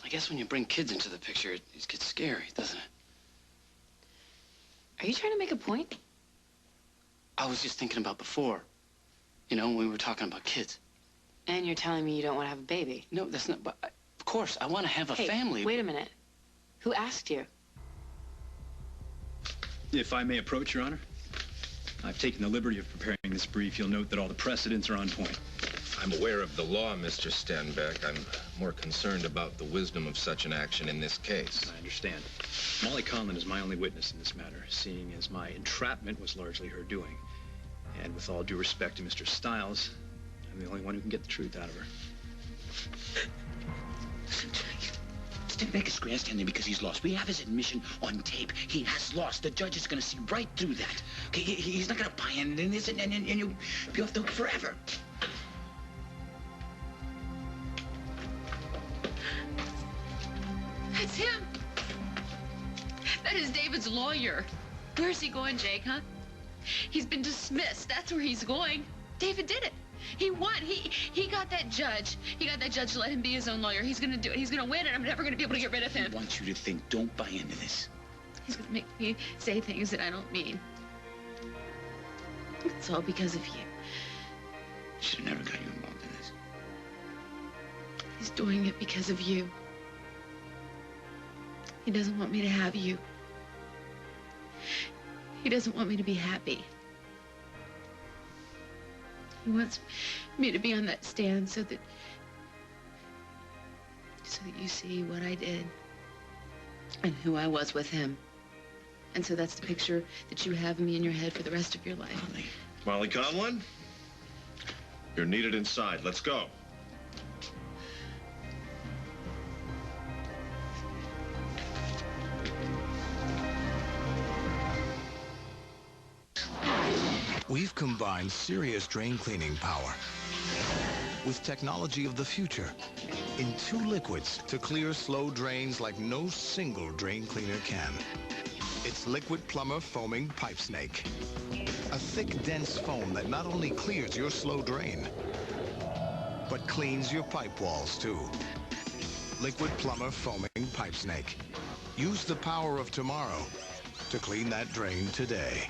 I guess when you bring kids into the picture, it gets scary, doesn't it? Are you trying to make a point? I was just thinking about before. You know, when we were talking about kids. And you're telling me you don't want to have a baby? No, that's not... But of course, I want to have a family. Wait a minute. Who asked you? If I may approach, Your Honor. I've taken the liberty of preparing this brief. You'll note that all the precedents are on point. I'm aware of the law, Mr. Stenbeck. I'm more concerned about the wisdom of such an action in this case. I understand. Molly Conlon is my only witness in this matter, seeing as my entrapment was largely her doing. And with all due respect to Mr. Stiles, I'm the only one who can get the truth out of her. Stenbeck is grandstanding because he's lost. We have his admission on tape. He has lost. The judge is going to see right through that. Okay, he's not going to buy in this, and you'll be off the hook forever. That's him. That is David's lawyer. Where's he going, Jake, huh? He's been dismissed. That's where he's going. David did it. He won. He got that judge. He got that judge to let him be his own lawyer. He's gonna do it. He's gonna win, and I'm never gonna be able to get rid of him. I want you to think. Don't buy into this. He's gonna make me say things that I don't mean. It's all because of you. Should have never got you involved in this. He's doing it because of you. He doesn't want me to have you. He doesn't want me to be happy. He wants me to be on that stand so that you see what I did and who I was with him. And so that's the picture that you have of me in your head for the rest of your life. Molly Conlon, you're needed inside. Let's go. We've combined serious drain cleaning power with technology of the future in 2 liquids to clear slow drains like no single drain cleaner can. It's Liquid Plumber Foaming Pipe Snake. A thick, dense foam that not only clears your slow drain, but cleans your pipe walls too. Liquid Plumber Foaming Pipe Snake. Use the power of tomorrow to clean that drain today.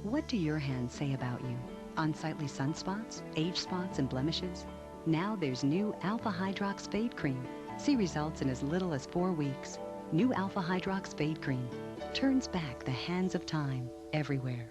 What do your hands say about you? Unsightly sunspots, age spots, and blemishes? Now there's new Alpha Hydrox Fade Cream. See results in as little as 4 weeks. New Alpha Hydrox Fade Cream turns back the hands of time everywhere.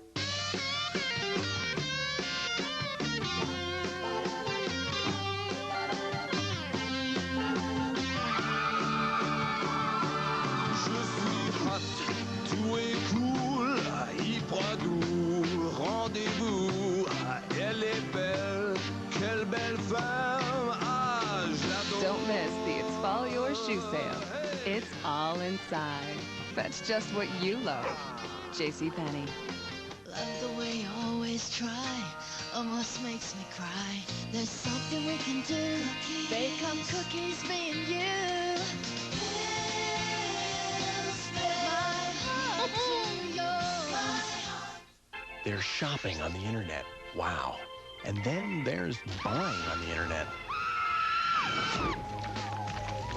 Tout est cool, Hypradou, rendez-vous. Elle est belle, quelle belle femme. Ah, je l'adore. Don't miss the It's Fall Your Shoe sale. It's all inside. That's just what you love. JCPenney. Love the way you always try, almost makes me cry. There's something we can do. Bake up cookies, me and you. There's shopping on the internet. Wow. And then there's buying on the internet.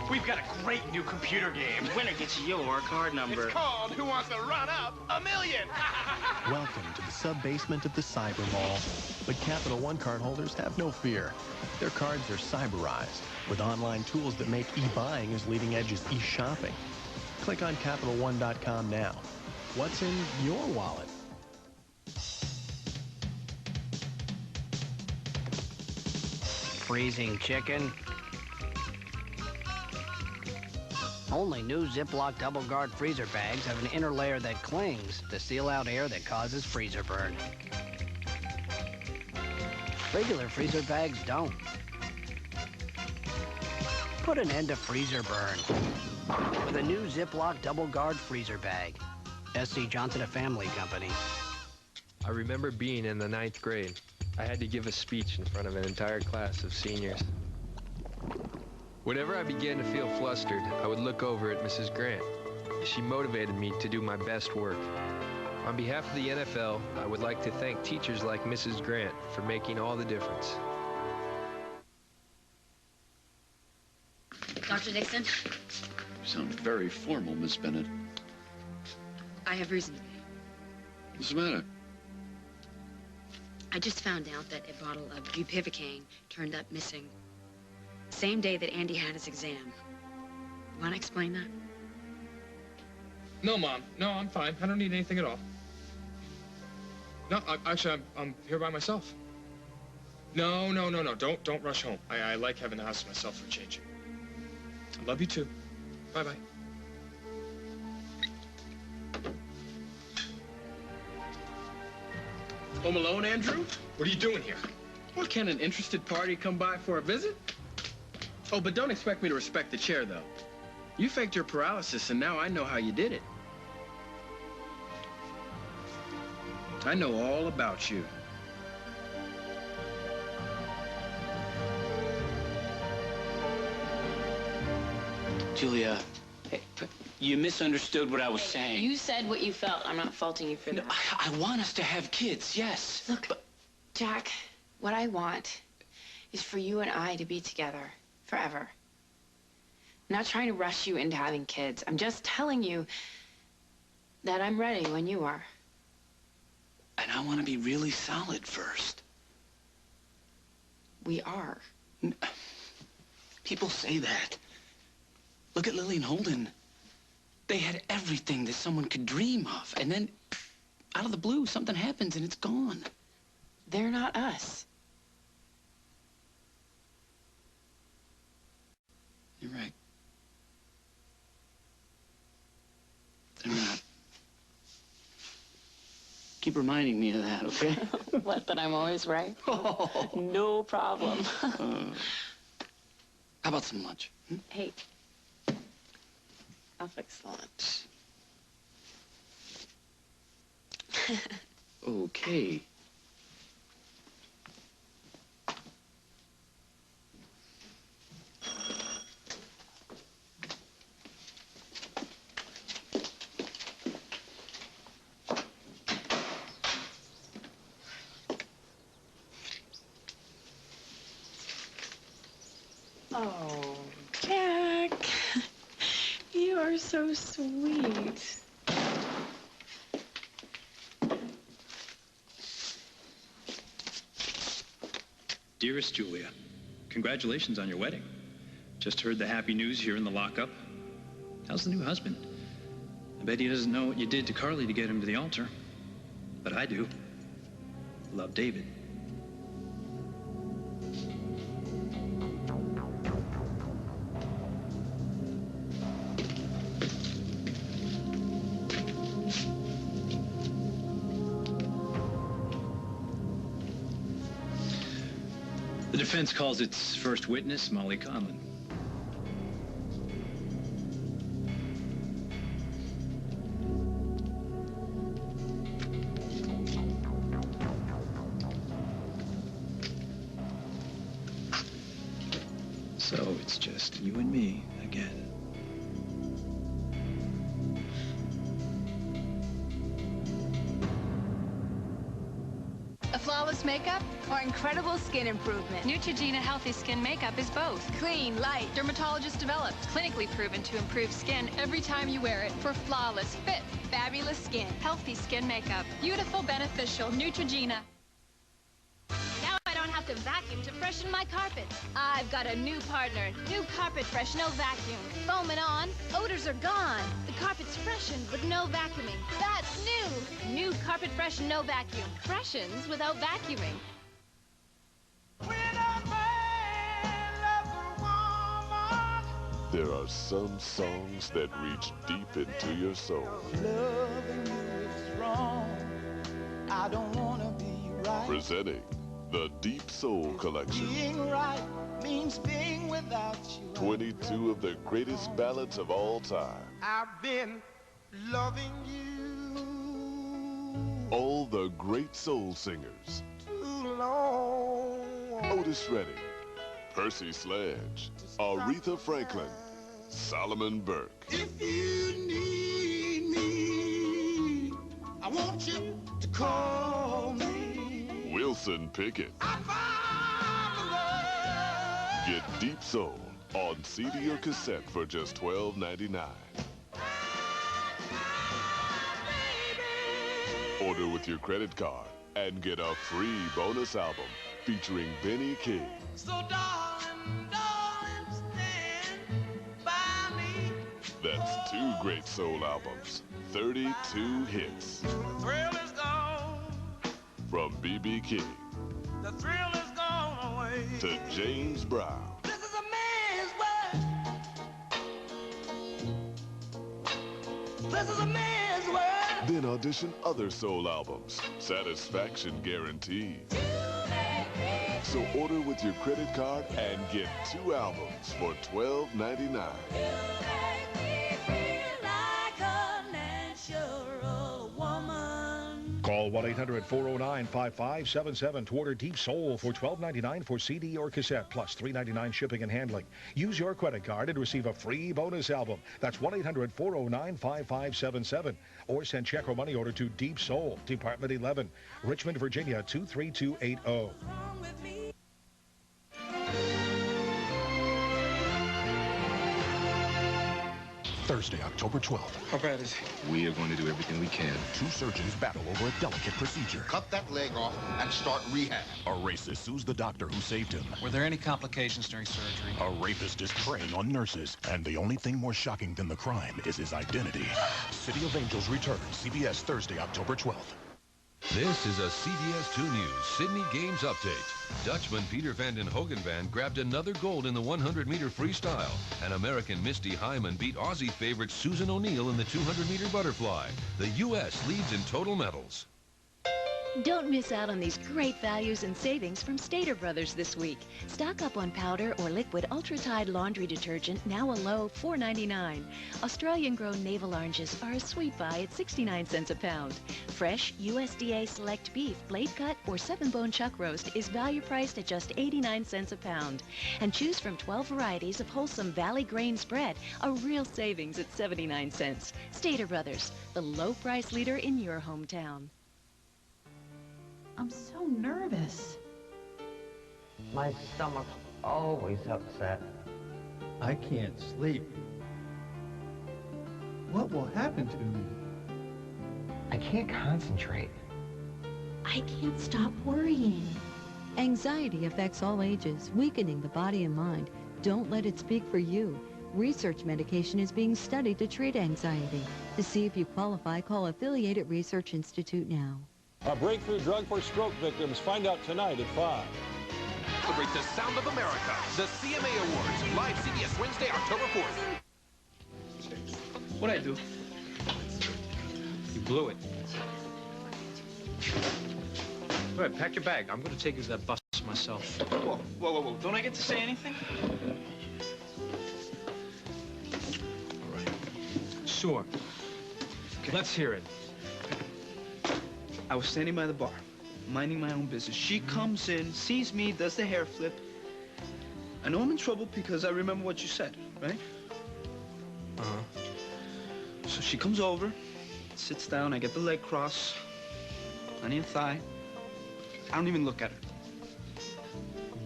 We've got a great new computer game. Winner gets your card number. It's called Who Wants to Run Up a Million? Welcome to the sub-basement of the Cyber Mall. But Capital One cardholders have no fear. Their cards are cyberized with online tools that make e-buying as leading edge as e-shopping. Click on CapitalOne.com now. What's in your wallet? Freezing chicken. Only new Ziploc double guard freezer bags have an inner layer that clings to seal out air that causes freezer burn. Regular freezer bags don't. Put an end to freezer burn with a new Ziploc double guard freezer bag. S.C. Johnson, a family company. I remember being in the 9th grade. I had to give a speech in front of an entire class of seniors. Whenever I began to feel flustered, I would look over at Mrs. Grant. She motivated me to do my best work. On behalf of the NFL, I would like to thank teachers like Mrs. Grant for making all the difference. Dr. Nixon, You sound very formal, Miss Bennett. I have reason to be. What's the matter? I just found out that a bottle of bupivacaine turned up missing. Same day that Andy had his exam. You want to explain that? No, Mom. No, I'm fine. I don't need anything at all. No, I'm here by myself. No. Don't rush home. I like having the house to myself for a change. I love you too. Bye-bye. Home alone, Andrew? What are you doing here? Well, can an interested party come by for a visit? Oh, but don't expect me to respect the chair, though. You faked your paralysis, and now I know how you did it. I know all about you. Julia, you misunderstood what I was saying. You said what you felt. I'm not faulting you for that. I want us to have kids, yes. Look, Jack, what I want is for you and I to be together forever. I'm not trying to rush you into having kids. I'm just telling you that I'm ready when you are. And I want to be really solid first. We are. People say that. Look at Lily and Holden. They had everything that someone could dream of. And then, out of the blue, something happens and it's gone. They're not us. You're right. They're not. Keep reminding me of that, okay? What, that I'm always right? Oh. No problem. How about some lunch? Hmm? Hey, I'll fix the lunch. Okay. Oh, Jack, you are so sweet. Dearest Julia, congratulations on your wedding. Just heard the happy news here in the lockup. How's the new husband? I bet he doesn't know what you did to Carly to get him to the altar. But I do. Love David. The defense calls its first witness Molly Conlon. So it's just you and me again. A flawless makeup or incredible skin improvement? Neutrogena Healthy Skin Makeup is both. Clean, light, Dermatologist developed, clinically proven to improve skin every time you wear it for flawless, fit, fabulous skin. healthy skin makeup. Beautiful, beneficial Neutrogena. Now I don't have to vacuum to freshen my carpet. I've got a new partner. New Carpet Fresh No Vacuum. Foam it on, odors are gone. The carpet's freshened with no vacuuming. That's new. New Carpet Fresh No Vacuum. Freshens without vacuuming. There are some songs that reach deep into your soul. Loving you is wrong. I don't wanna be right. Presenting the Deep Soul Collection. Being right means being without you. 22 of the greatest ballads of all time. I've been loving you All the great soul singers. too long. Otis Redding, Percy Sledge, Aretha Franklin, Solomon Burke. If you need me, I want you to call me. Wilson Pickett. Get Deep Soul on CD or cassette for just $12.99. Order with your credit card and get a free bonus album featuring Benny King. So darling, darling, stand by me. That's 2 great soul albums, 32 hits. The thrill is gone. From B.B. King The thrill is gone away. to James Brown. This is a man's world. This is a man's world. Then audition other soul albums. Satisfaction guaranteed. So order with your credit card and get 2 albums for $12.99. Call 1-800-409-5577 to order Deep Soul for $12.99 for CD or cassette, plus $3.99 shipping and handling. Use your credit card and receive a free bonus album. That's 1-800-409-5577. Or send check or money order to Deep Soul, Department 11, Richmond, Virginia, 23280. Thursday, October 12th. How bad is he? We are going to do everything we can. 2 surgeons battle over a delicate procedure. Cut that leg off and start rehab. A racist sues the doctor who saved him. Were there any complications during surgery? A rapist is preying on nurses. And the only thing more shocking than the crime is his identity. City of Angels returns. CBS Thursday, October 12th. This is a CBS 2 News Sydney Games Update. Dutchman Peter van den Hogenvan grabbed another gold in the 100-meter freestyle, and American Misty Hyman beat Aussie favorite Susan O'Neill in the 200-meter butterfly. The U.S. leads in total medals. Don't miss out on these great values and savings from Stater Brothers this week. Stock up on powder or liquid Ultra Tide laundry detergent, now a low $4.99. Australian-grown navel oranges are a sweet buy at 69 cents a pound. Fresh USDA Select Beef, blade cut, or 7-bone chuck roast is value priced at just 89 cents a pound. And choose from 12 varieties of wholesome Valley grain spread, a real savings at 79 cents. Stater Brothers, the low price leader in your hometown. I'm so nervous. My stomach's always upset. I can't sleep. What will happen to me? I can't concentrate. I can't stop worrying. Anxiety affects all ages, weakening the body and mind. Don't let it speak for you. Research medication is being studied to treat anxiety. To see if you qualify, call Affiliated Research Institute now. A breakthrough drug for stroke victims. Find out tonight at 5. Celebrate the sound of America. The CMA Awards. Live CBS Wednesday, October 4th. What'd I do? You blew it. Go ahead, pack your bag. I'm going to take you to that bus myself. Whoa, whoa, whoa, whoa. Don't I get to say anything? All right. Sure. Okay. Let's hear it. I was standing by the bar, minding my own business. She comes in, sees me, does the hair flip. I know I'm in trouble because I remember what you said, right? Uh-huh. So she comes over, sits down, I get the leg cross, plenty of thigh. I don't even look at her.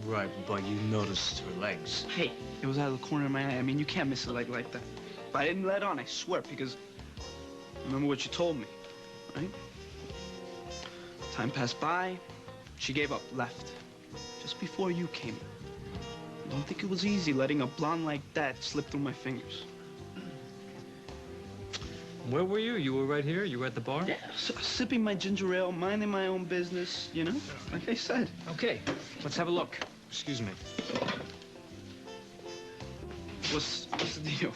Right, but you noticed her legs. Hey, it was out of the corner of my eye. I mean, you can't miss a leg like that. But I didn't let on, I swear, because remember what you told me, right? Time passed by. She gave up, left. Just before you came in. I don't think it was easy letting a blonde like that slip through my fingers. Where were you? You were right here? You were at the bar? Yeah, sipping my ginger ale, minding my own business, you know? Like I said. Okay, let's have a look. Excuse me. What's the deal?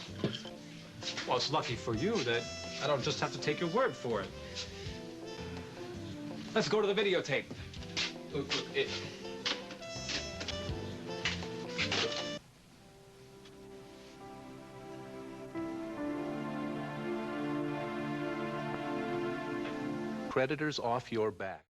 Well, it's lucky for you that I don't just have to take your word for it. Let's go to the videotape. Look, Creditors off your back.